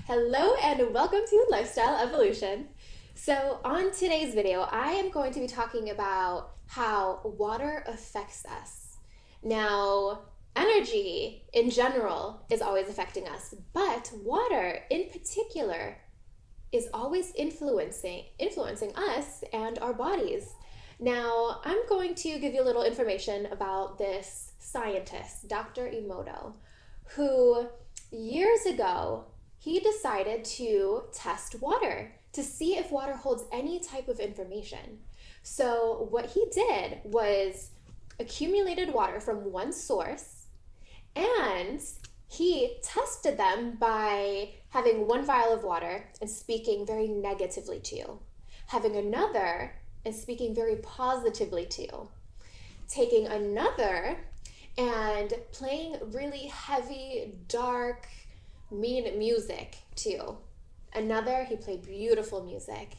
Hello and welcome to Lifestyle Evolution. So, on today's video, I am going to be talking about how water affects us. Now, energy in general is always affecting us, but water in particular is always influencing us and our bodies. Now, I'm going to give you a little information about this scientist, Dr. Emoto, who years ago he decided to test water to see if water holds any type of information. So, what he did was accumulated water from one source and he tested them by having one vial of water and speaking very negatively to you, having another and speaking very positively to you, taking another and playing really heavy, dark, mean music too. Another, he played beautiful music.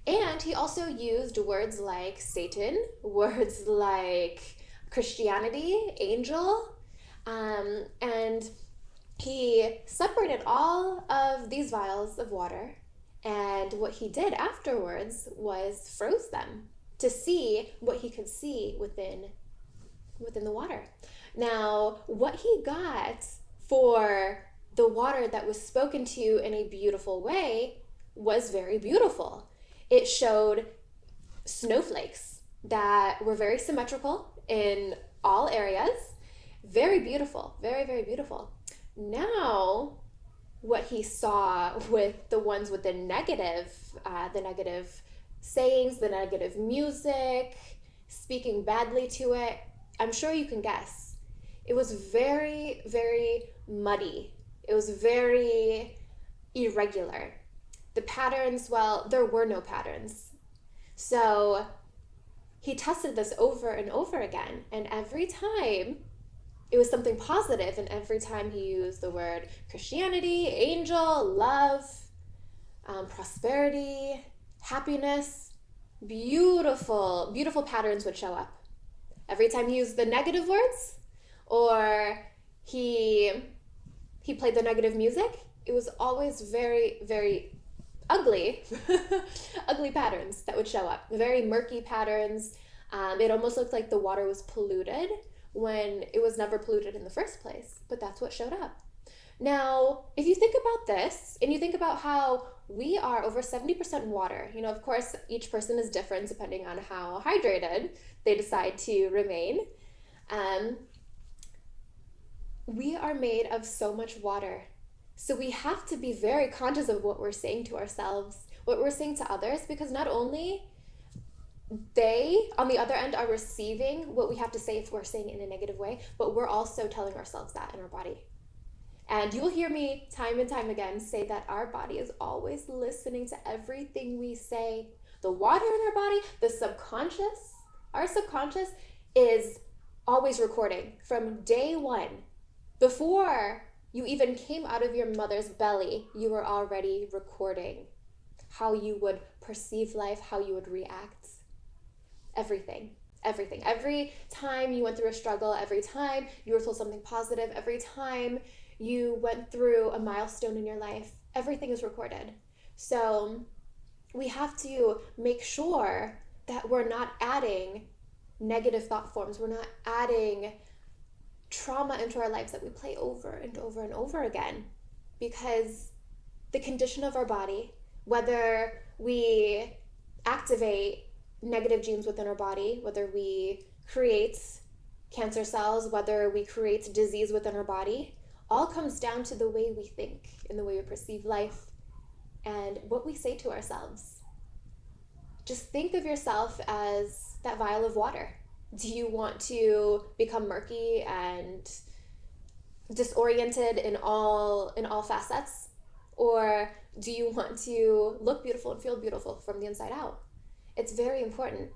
And he also used words like Satan, words like Christianity, angel, and he separated all of these vials of water. And what he did afterwards was froze them to see what he could see within the water. Now, what he got for the water that was spoken to in a beautiful way was very beautiful. It showed snowflakes that were very symmetrical in all areas. Very beautiful, very, very beautiful. Now, what he saw with the ones with the negative sayings, the negative music, speaking badly to it, I'm sure you can guess. It was very, very muddy. It was very irregular. The patterns, well, there were no patterns. So he tested this over and over again, and every time it was something positive, and every time he used the word Christianity, angel, love, prosperity, happiness, beautiful, beautiful patterns would show up. Every time he used the negative words, or he played the negative music, it was always very, very ugly, ugly patterns that would show up. Very murky patterns. It almost looked like the water was polluted when it was never polluted in the first place, but that's what showed up. Now, if you think about this, and you think about how we are over 70% water, of course, each person is different depending on how hydrated they decide to remain. We are made of so much water. So we have to be very conscious of what we're saying to ourselves, what we're saying to others, because not only they, on the other end, are receiving what we have to say if we're saying it in a negative way, but we're also telling ourselves that in our body. And you will hear me time and time again say that our body is always listening to everything we say. The water in our body, our subconscious is always recording from day one. Before you even came out of your mother's belly, you were already recording how you would perceive life, how you would react. Everything. Every time you went through a struggle, every time you were told something positive, every time you went through a milestone in your life, everything is recorded. So we have to make sure that we're not adding negative thought forms. We're not adding trauma into our lives that we play over and over and over again, because the condition of our body, whether we activate negative genes within our body, whether we create cancer cells, whether we create disease within our body, all comes down to the way we think and the way we perceive life and what we say to ourselves. Just think of yourself as that vial of water. Do you want to become murky and disoriented in all facets? Or do you want to look beautiful and feel beautiful from the inside out? It's very important.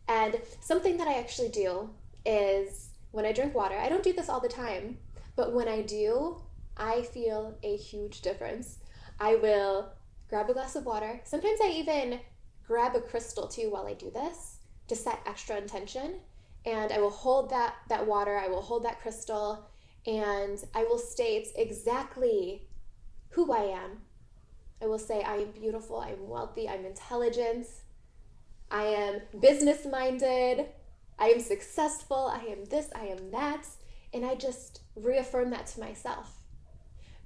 And something that I actually do is when I drink water, I don't do this all the time, but when I do, I feel a huge difference. I will grab a glass of water. Sometimes I even grab a crystal too while I do this to set extra intention. And I will hold that water, I will hold that crystal, and I will state exactly who I am, I will say I am beautiful, I am wealthy, I'm intelligent, I am business minded, I am successful, I am this, I am that. And I just reaffirm that to myself.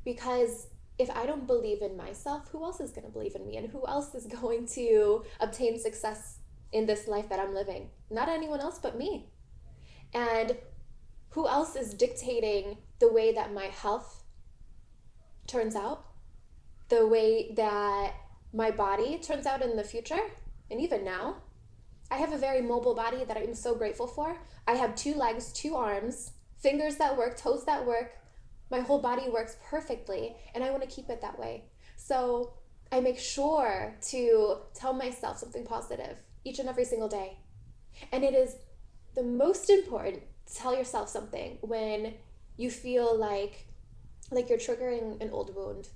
Because if I don't believe in myself, who else is going to believe in me? And who else is going to obtain success in this life that I'm living? Not anyone else but me. And who else is dictating the way that my health turns out, the way that my body turns out in the future, and even now? I have a very mobile body that I'm so grateful for. I have 2 legs, 2 arms, fingers that work, toes that work. My whole body works perfectly, and I want to keep it that way. So I make sure to tell myself something positive each and every single day. And it is the most important to tell yourself something when you feel like you're triggering an old wound,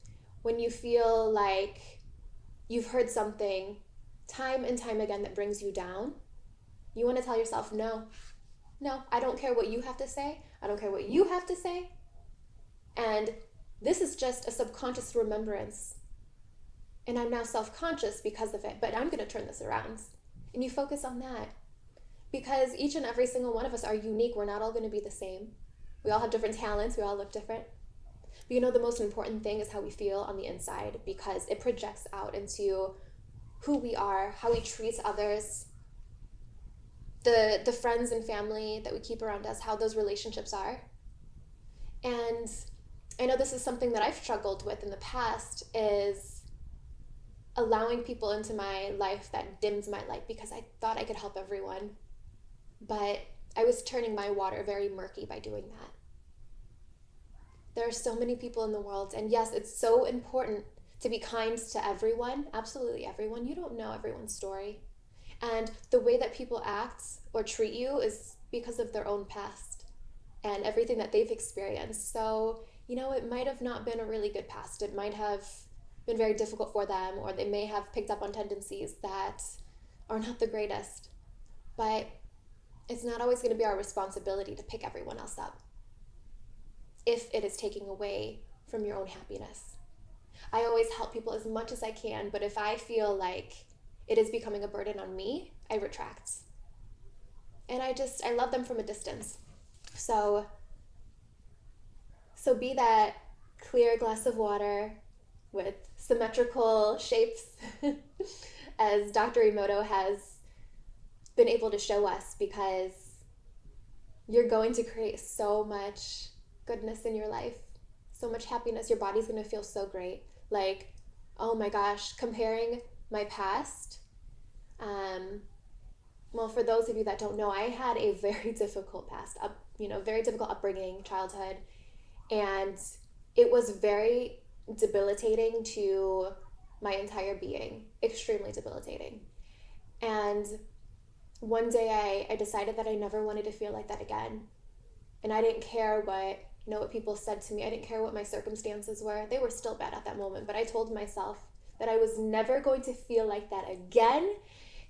when you feel like you've heard something time and time again that brings you down. You want to tell yourself, no, no, I don't care what you have to say. I don't care what you have to say. And this is just a subconscious remembrance. And I'm now self-conscious because of it, but I'm going to turn this around. And you focus on that. Because each and every single one of us are unique. We're not all going to be the same. We all have different talents. We all look different. But you know, the most important thing is how we feel on the inside, because it projects out into who we are, how we treat others, the friends and family that we keep around us, how those relationships are. And I know this is something that I've struggled with in the past, is allowing people into my life that dimmed my light because I thought I could help everyone. But I was turning my water very murky by doing that. There are so many people in the world, and yes, it's so important to be kind to everyone, absolutely everyone. You don't know everyone's story. And the way that people act or treat you is because of their own past and everything that they've experienced. So, you know, it might have not been a really good past. It might have been very difficult for them, or they may have picked up on tendencies that are not the greatest. But it's not always going to be our responsibility to pick everyone else up if it is taking away from your own happiness. I always help people as much as I can, but if I feel like it is becoming a burden on me, I retract. And I love them from a distance. So be that clear glass of water with symmetrical shapes, as Dr. Emoto has been able to show us, because you're going to create so much goodness in your life, so much happiness. Your body's going to feel so great. Like, oh my gosh, comparing my past, well, for those of you that don't know, I had a very difficult past, very difficult upbringing, childhood, and it was very debilitating to my entire being, extremely debilitating. And one day I decided that I never wanted to feel like that again. And I didn't care what people said to me. I didn't care what my circumstances were. They were still bad at that moment, but I told myself that I was never going to feel like that again.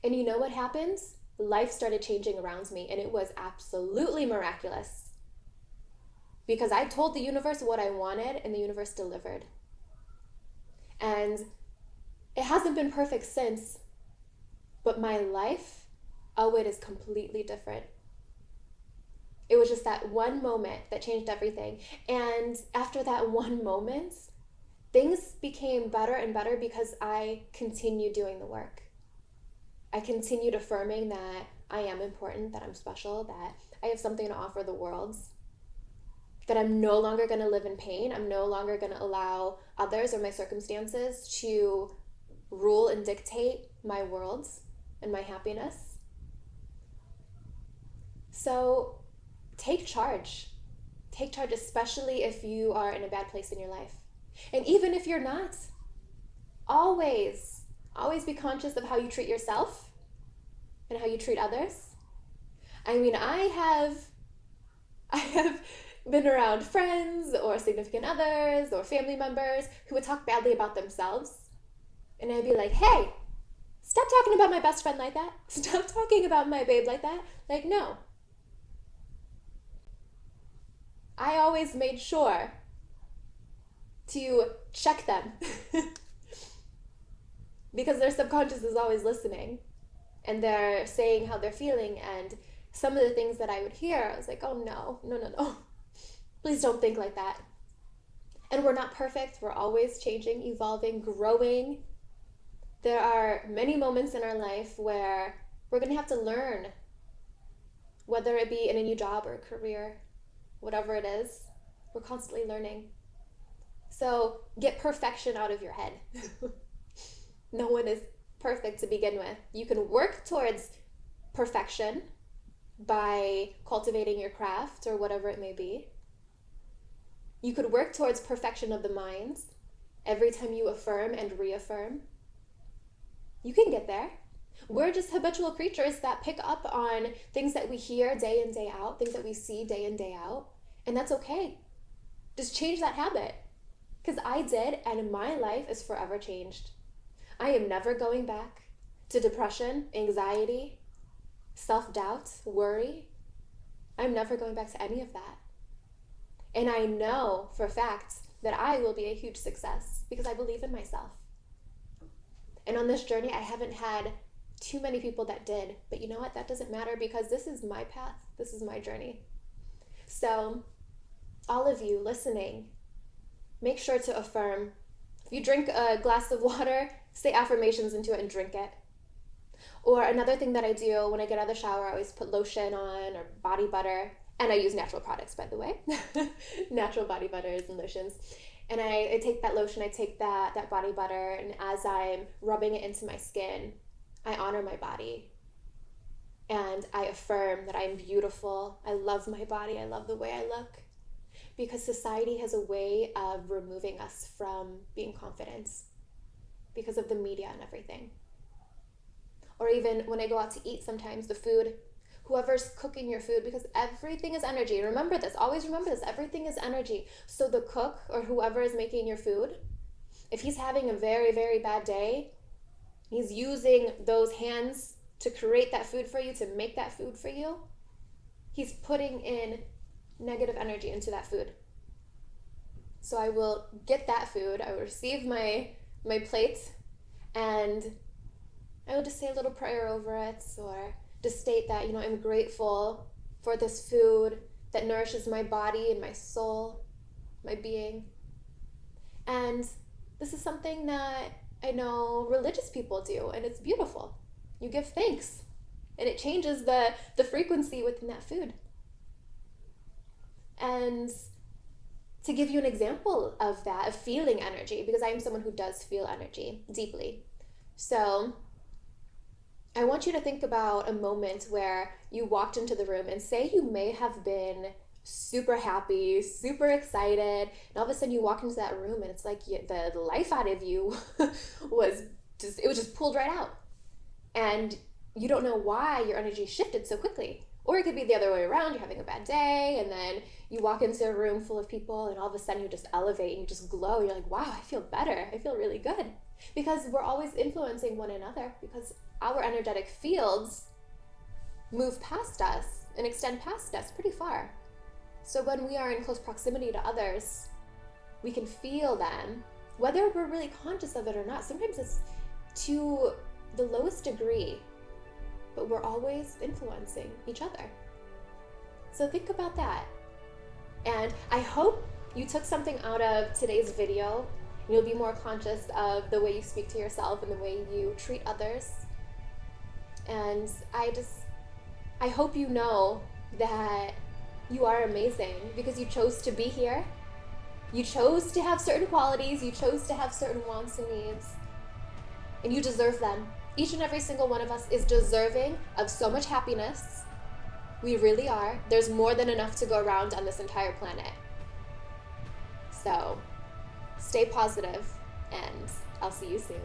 And you know what happened? Life started changing around me, and it was absolutely miraculous. Because I told the universe what I wanted, and the universe delivered. And it hasn't been perfect since, but my life, oh, it is completely different. It was just that one moment that changed everything. And after that one moment, things became better and better because I continued doing the work. I continued affirming that I am important, that I'm special, that I have something to offer the world, that I'm no longer going to live in pain. I'm no longer going to allow others or my circumstances to rule and dictate my world and my happiness. So take charge. Take charge, especially if you are in a bad place in your life. And even if you're not, always be conscious of how you treat yourself and how you treat others. I mean, I have been around friends or significant others or family members who would talk badly about themselves. And I'd be like, hey, stop talking about my best friend like that. Stop talking about my babe like that. Like, no. I always made sure to check them because their subconscious is always listening, and they're saying how they're feeling. And some of the things that I would hear, I was like, oh no, no, no, no. Please don't think like that. And we're not perfect. We're always changing, evolving, growing. There are many moments in our life where we're going to have to learn, whether it be in a new job or a career, whatever it is. We're constantly learning. So get perfection out of your head. No one is perfect to begin with. You can work towards perfection by cultivating your craft or whatever it may be. You could work towards perfection of the mind every time you affirm and reaffirm. You can get there. We're just habitual creatures that pick up on things that we hear day in, day out, things that we see day in, day out, and that's okay. Just change that habit. Because I did, and my life is forever changed. I am never going back to depression, anxiety, self-doubt, worry. I'm never going back to any of that. And I know for a fact that I will be a huge success because I believe in myself. And on this journey, I haven't had too many people that did. But you know what? That doesn't matter because this is my path. This is my journey. So all of you listening, make sure to affirm. If you drink a glass of water, say affirmations into it and drink it. Or another thing that I do when I get out of the shower, I always put lotion on or body butter. And I use natural products, by the way. Natural body butters and lotions. And I take that lotion, I take that body butter, and as I'm rubbing it into my skin, I honor my body. And I affirm that I'm beautiful. I love my body. I love the way I look. Because society has a way of removing us from being confident because of the media and everything. Or even when I go out to eat sometimes, the food, whoever's cooking your food, because everything is energy. Remember this, always remember this, everything is energy. So the cook or whoever is making your food, if he's having a very, very bad day, he's using those hands to create that food for you, to make that food for you, he's putting in negative energy into that food. So I will get that food, I will receive my plate, and I will just say a little prayer over it, or just state that, I'm grateful for this food that nourishes my body and my soul, my being. And this is something that I know religious people do, and it's beautiful. You give thanks, and it changes the frequency within that food. And to give you an example of that, of feeling energy, because I am someone who does feel energy deeply. So I want you to think about a moment where you walked into the room and say you may have been super happy, super excited, and all of a sudden you walk into that room and it's like the life out of you was just pulled right out. And you don't know why your energy shifted so quickly. Or it could be the other way around, you're having a bad day, and then you walk into a room full of people, and all of a sudden you just elevate and you just glow. You're like, wow, I feel better. I feel really good. Because we're always influencing one another, because our energetic fields move past us and extend past us pretty far. So when we are in close proximity to others, we can feel them, whether we're really conscious of it or not. Sometimes it's to the lowest degree, but we're always influencing each other. So think about that. And I hope you took something out of today's video. You'll be more conscious of the way you speak to yourself and the way you treat others. And I hope you know that you are amazing because you chose to be here. You chose to have certain qualities. You chose to have certain wants and needs. And you deserve them. Each and every single one of us is deserving of so much happiness. We really are. There's more than enough to go around on this entire planet. So stay positive, and I'll see you soon.